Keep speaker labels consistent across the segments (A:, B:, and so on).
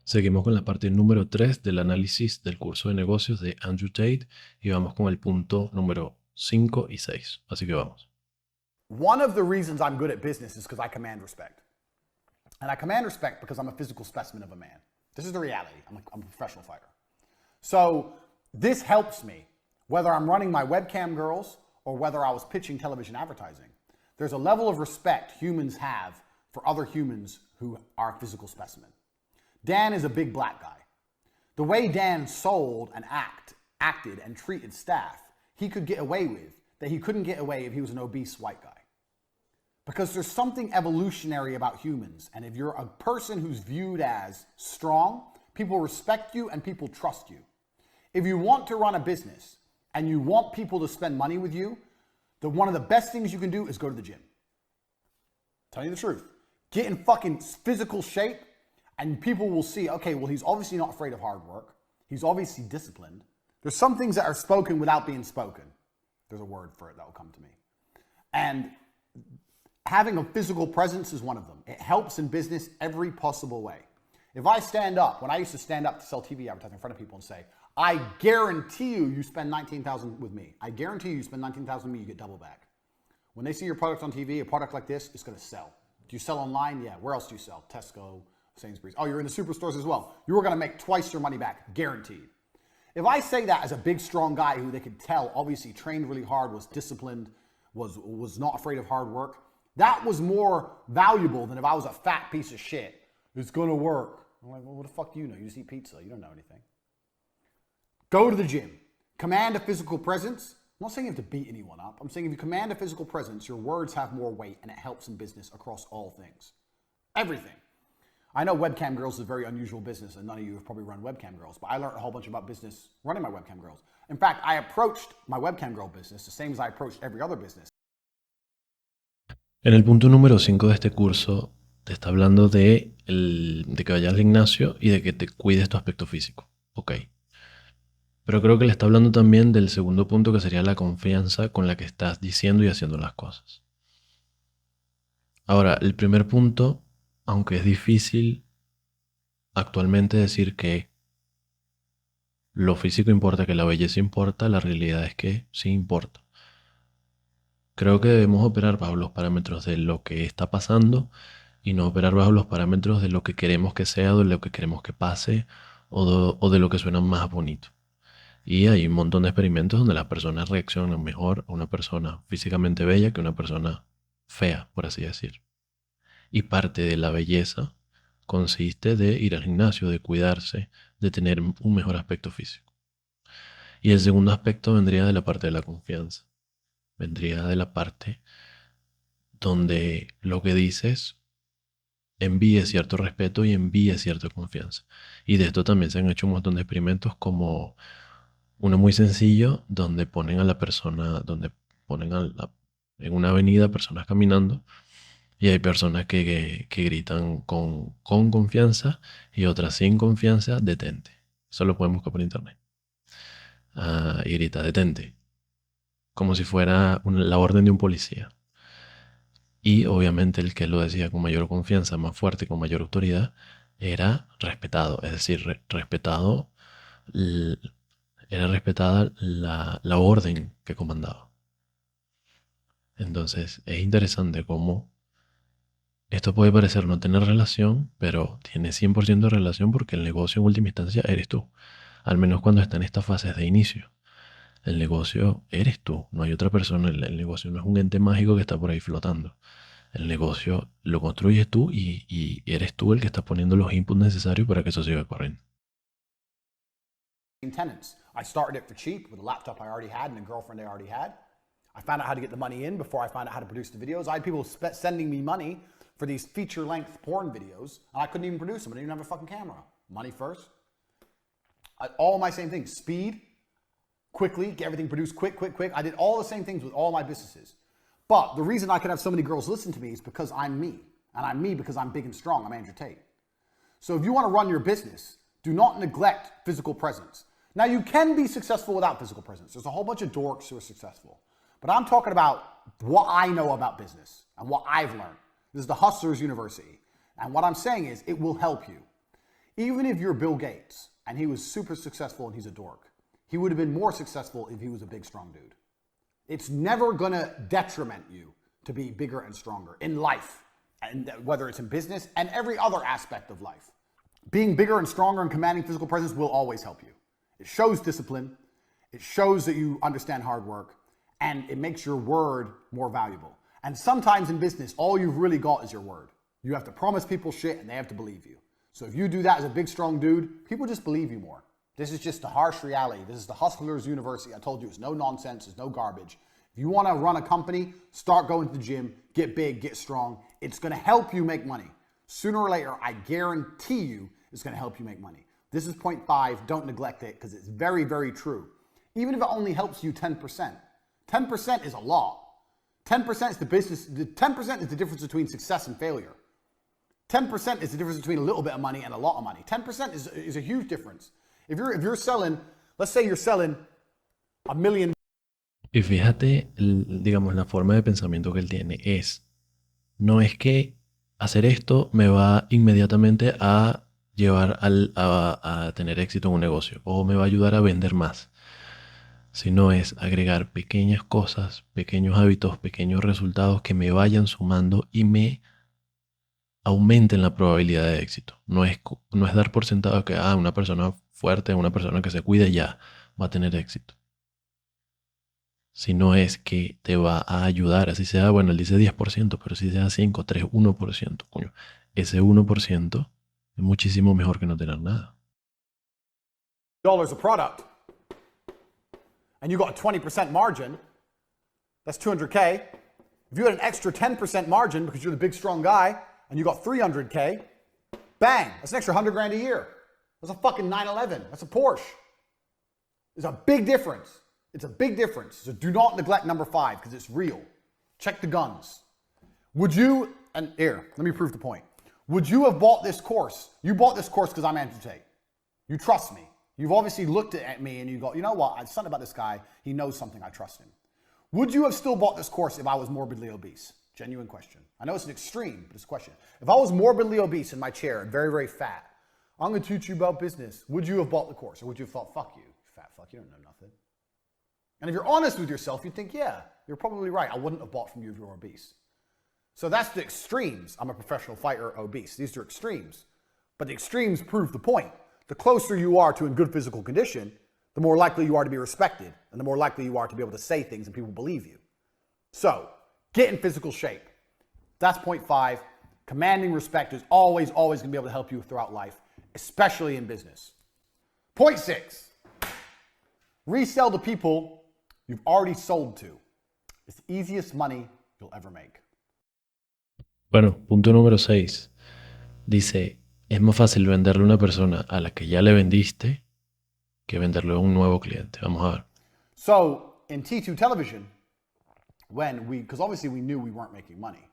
A: Seguimos con la parte número 3 del análisis del curso de negocios de Andrew Tate y vamos con el punto número 5 y 6. Así que vamos.
B: One of the reasons I'm good at business is because I command respect. And I command respect because I'm a physical specimen of a man. This is the reality. I'm a professional fighter. So this helps me, whether I'm running my webcam girls or whether I was pitching television advertising. There's a level of respect humans have for other humans who are a physical specimen. Dan is a big black guy. The way Dan sold and acted and treated staff, he could get away with that he couldn't get away if he was an obese white guy. Because there's something evolutionary about humans. And if you're a person who's viewed as strong, people respect you and people trust you. If you want to run a business and you want people to spend money with you, one of the best things you can do is go to the gym. Tell you the truth. Get in fucking physical shape and people will see, okay, well, he's obviously not afraid of hard work. He's obviously disciplined. There's some things that are spoken without being spoken. There's a word for it that will come to me. And having a physical presence is one of them. It helps in business every possible way. If I stand up, when I used to stand up to sell TV advertising in front of people and say, I guarantee you spend $19,000 with me. I guarantee you spend $19,000 with me, you get double back. When they see your product on TV, a product like this, it's gonna sell. Do you sell online? Yeah, where else do you sell? Tesco, Sainsbury's. Oh, you're in the superstores as well. You're gonna make twice your money back, guaranteed. If I say that as a big, strong guy who they could tell obviously trained really hard, was disciplined, was not afraid of hard work, that was more valuable than if I was a fat piece of shit. It's gonna work. I'm like, well, what the fuck do you know? You just eat pizza. You don't know anything. Go to the gym. Command a physical presence. I'm not saying you have to beat anyone up. I'm saying if you command a physical presence, your words have more weight and it helps in business across all things. Everything. I know webcam girls is a very unusual business and none of you have probably run webcam girls, but I learned a whole bunch about business running my webcam girls. In fact, I approached my webcam girl business the same as I approached every other business.
A: En el punto número 5 de este curso te está hablando de que vayas al gimnasio y de que te cuides tu aspecto físico. Ok. Pero creo que le está hablando también del segundo punto, que sería la confianza con la que estás diciendo y haciendo las cosas. Ahora, el primer punto, aunque es difícil actualmente decir que lo físico importa, que la belleza importa, la realidad es que sí importa. Creo que debemos operar bajo los parámetros de lo que está pasando y no operar bajo los parámetros de lo que queremos que sea, o de lo que queremos que pase o de lo que suena más bonito. Y hay un montón de experimentos donde las personas reaccionan mejor a una persona físicamente bella que a una persona fea, por así decir. Y parte de la belleza consiste de ir al gimnasio, de cuidarse, de tener un mejor aspecto físico. Y el segundo aspecto vendría de la parte de la confianza. Vendría de la parte donde lo que dices envíe cierto respeto y envíe cierta confianza. Y de esto también se han hecho un montón de experimentos, como uno muy sencillo donde ponen a la persona, en una avenida personas caminando y hay personas que gritan con confianza y otras sin confianza, detente. Eso lo pueden buscar por internet. Y grita, detente, como si fuera la orden de un policía. Y obviamente el que lo decía con mayor confianza, más fuerte, con mayor autoridad, era respetado. Es decir, era respetada la orden que comandaba. Entonces es interesante cómo esto puede parecer no tener relación, pero tiene 100% de relación, porque el negocio en última instancia eres tú. Al menos cuando está en estas fases de inicio. El negocio eres tú, no hay otra persona. El negocio no es un ente mágico que está por ahí flotando. El negocio lo construyes tú y eres tú el que está poniendo los inputs necesarios para que eso siga corriendo.
B: Tenants. I started it for cheap with a laptop I already had and a girlfriend I already had. I found out how to get the money in before I found out how to produce the videos. I had people sending me money for these feature-length porn videos, and I couldn't even produce them. I didn't even have a fucking camera. Money first. All my same things. Speed, quickly, get everything produced quick. I did all the same things with all my businesses. But the reason I can have so many girls listen to me is because I'm me. And I'm me because I'm big and strong. I'm Andrew Tate. So if you want to run your business, do not neglect physical presence. Now, you can be successful without physical presence. There's a whole bunch of dorks who are successful. But I'm talking about what I know about business and what I've learned. This is the Hustlers University. And what I'm saying is it will help you. Even if you're Bill Gates and he was super successful and he's a dork, he would have been more successful if he was a big, strong dude. It's never gonna detriment you to be bigger and stronger in life, and whether it's in business and every other aspect of life. Being bigger and stronger and commanding physical presence will always help you. It shows discipline, it shows that you understand hard work, and it makes your word more valuable. And sometimes in business, all you've really got is your word. You have to promise people shit and they have to believe you. So if you do that as a big, strong dude, people just believe you more. This is just the harsh reality. This is the hustler's university. I told you, it's no nonsense, it's no garbage. If you want to run a company, start going to the gym, get big, get strong. It's going to help you make money. Sooner or later, I guarantee you, it's going to help you make money. This is point 5. Don't neglect it because it's very, very true. Even if it only helps you 10%. 10% is a lot. 10% is the business. 10% is the difference between success and failure. 10% is the difference between a little bit of money and a lot of money. 10% is a huge difference. If you're selling, let's say you're selling a million.
A: Y fíjate, digamos, la forma de pensamiento que él tiene no es que hacer esto me va inmediatamente a llevar a tener éxito en un negocio o me va a ayudar a vender más, sino es agregar pequeñas cosas, pequeños hábitos, pequeños resultados que me vayan sumando y me aumenten la probabilidad de éxito. No es dar por sentado que una persona fuerte, una persona que se cuide ya va a tener éxito. Sino es que te va a ayudar, así sea, bueno, él dice 10%, pero si sea 5, 3, 1%, coño, ese 1% es muchísimo mejor que no tener nada.
B: Dollars a product, and you got a 20% margin, that's 200K. If you had an extra 10% margin because you're the big, strong guy, and you got 300K, bang, that's an extra 100 grand a year. That's a fucking 911. That's a Porsche. It's a big difference. It's a big difference. So do not neglect number 5 because it's real. Check the guns. Would you, and here, let me prove the point. Would you have bought this course? You bought this course because I'm Andrew Tate. You trust me. You've obviously looked at me and you go, you know what? There's something about this guy. He knows something. I trust him. Would you have still bought this course if I was morbidly obese? Genuine question. I know it's an extreme, but it's a question. If I was morbidly obese in my chair and very, very fat, I'm going to teach you about business. Would you have bought the course? Or would you have thought, fuck you, fat fuck, you don't know nothing? And if you're honest with yourself, you'd think, yeah, you're probably right. I wouldn't have bought from you if you were obese. So that's the extremes. I'm a professional fighter, obese. These are extremes. But the extremes prove the point. The closer you are to in good physical condition, the more likely you are to be respected, and the more likely you are to be able to say things and people believe you. So, get in physical shape. That's point 5. Commanding respect is always going to be able to help you throughout life, especially in business. Point 6. Resell to people you've already sold to. It's the easiest money you'll ever make.
A: Bueno, punto número 6. Dice, es más fácil venderle a una persona a la que ya le vendiste que venderle a un nuevo cliente. Vamos a ver.
B: So, in T2 television, because obviously we knew we weren't making money.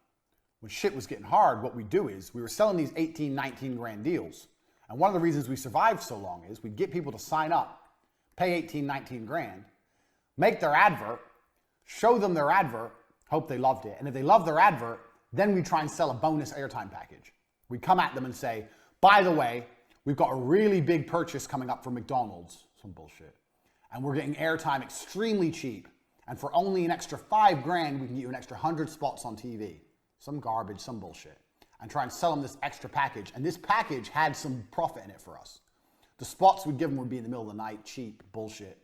B: When shit was getting hard, what we do is we were selling these 18, 19 grand deals. And one of the reasons we survived so long is we'd get people to sign up, pay 18, 19 grand, make their advert, show them their advert, hope they loved it. And if they loved their advert, then we try and sell a bonus airtime package. We come at them and say, by the way, we've got a really big purchase coming up for McDonald's, some bullshit. And we're getting airtime extremely cheap. And for only an extra 5 grand, we can get you an extra 100 spots on TV. Some garbage, some bullshit. And try and sell them this extra package. And this package had some profit in it for us. The spots we'd give them would be in the middle of the night, cheap, bullshit.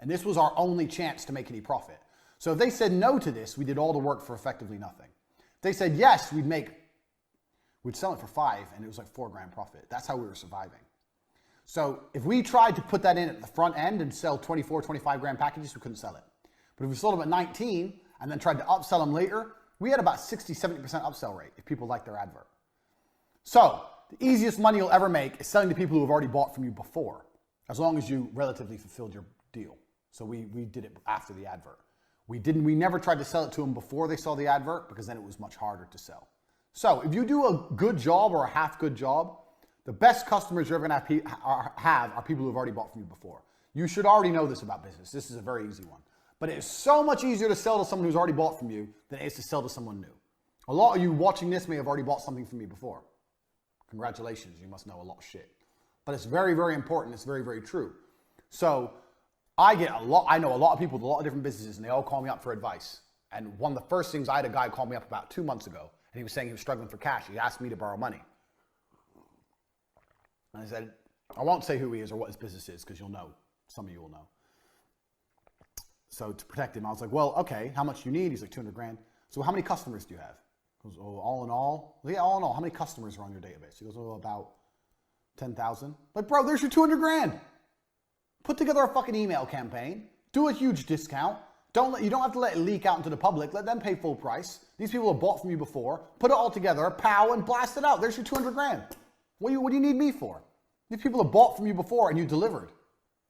B: And this was our only chance to make any profit. So if they said no to this, we did all the work for effectively nothing. If they said yes, we'd sell it for 5 and it was like 4 grand profit. That's how we were surviving. So if we tried to put that in at the front end and sell 24, 25 grand packages, we couldn't sell it. But if we sold them at 19 and then tried to upsell them later, we had about 60, 70% upsell rate if people liked their advert. So the easiest money you'll ever make is selling to people who have already bought from you before, as long as you relatively fulfilled your deal. So we did it after the advert. We never tried to sell it to them before they saw the advert because then it was much harder to sell. So if you do a good job or a half good job, the best customers you're ever going to have are people who have already bought from you before. You should already know this about business. This is a very easy one. But it's so much easier to sell to someone who's already bought from you than it is to sell to someone new. A lot of you watching this may have already bought something from me before. Congratulations, you must know a lot of shit. but it's very, very important. It's very, very true. So I know a lot of people with a lot of different businesses, and they all call me up for advice. And one of the first things, I had a guy call me up about 2 months ago, and he was saying he was struggling for cash. He asked me to borrow money. And I said, I won't say who he is or what his business is, because you'll know. Some of you will know. So to protect him, I was like, well, okay, how much do you need? He's like, 200 grand. So how many customers do you have? He goes, oh, all in all? Yeah, all in all. How many customers are on your database? He goes, oh, about 10,000. Like, bro, there's your 200 grand. Put together a fucking email campaign. Do a huge discount. You don't have to let it leak out into the public. Let them pay full price. These people have bought from you before. Put it all together, pow, and blast it out. There's your 200 grand. What do you need me for? These people have bought from you before and you delivered.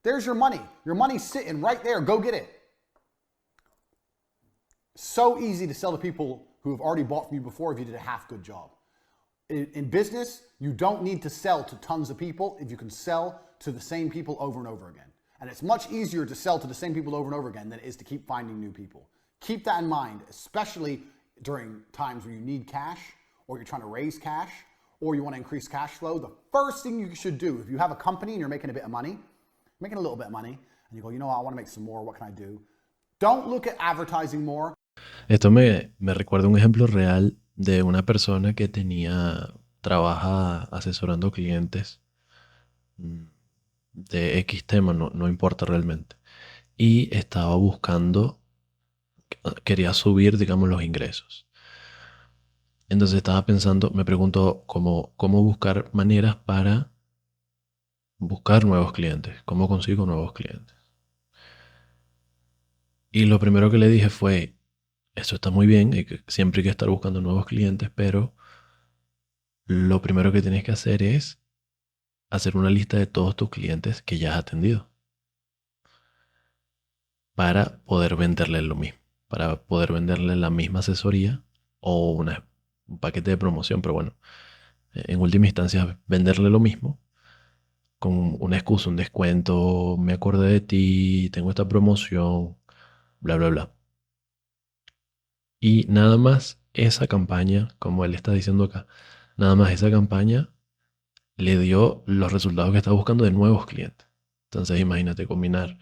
B: There's your money. Your money's sitting right there. Go get it. So easy to sell to people who have already bought from you before if you did a half good job. In business, you don't need to sell to tons of people if you can sell to the same people over and over again. And it's much easier to sell to the same people over and over again than it is to keep finding new people. Keep that in mind, especially during times where you need cash, or you're trying to raise cash, or you want to increase cash flow. The first thing you should do, if you have a company and you're making a bit of money, making a little bit of money, and you go, you know what, I want to make some more, what can I do? Don't look at advertising more.
A: Esto me recuerda un ejemplo real de una persona que trabaja asesorando clientes de X tema, no importa realmente. Y estaba quería subir, digamos, los ingresos. Entonces estaba pensando, me pregunto cómo buscar maneras para buscar nuevos clientes, cómo consigo nuevos clientes. Y lo primero que le dije fue, eso está muy bien, siempre hay que estar buscando nuevos clientes, pero lo primero que tienes que hacer es hacer una lista de todos tus clientes que ya has atendido para poder venderle lo mismo, para poder venderle la misma asesoría o un paquete de promoción, pero bueno, en última instancia venderle lo mismo con una excusa, un descuento, me acordé de ti, tengo esta promoción, bla, bla, bla. Y nada más esa campaña, como él está diciendo acá, nada más esa campaña le dio los resultados que estaba buscando de nuevos clientes. Entonces imagínate combinar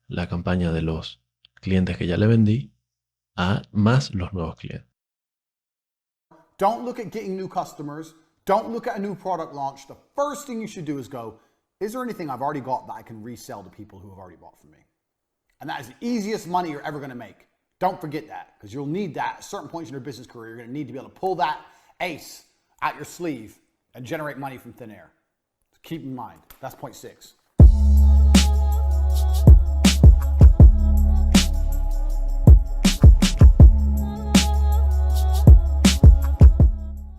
A: la campaña de los clientes que ya le vendí a más los nuevos clientes.
B: Don't look at getting new customers. Don't look at a new product launch. The first thing you should do is go, is there anything I've already got that I can resell to people who have already bought from me? And that is the easiest money you're ever going to make. Don't forget that, because you'll need that at certain points in your business career. You're going to need to be able to pull that ace out your sleeve and generate money from thin air. So keep in mind, that's point 6.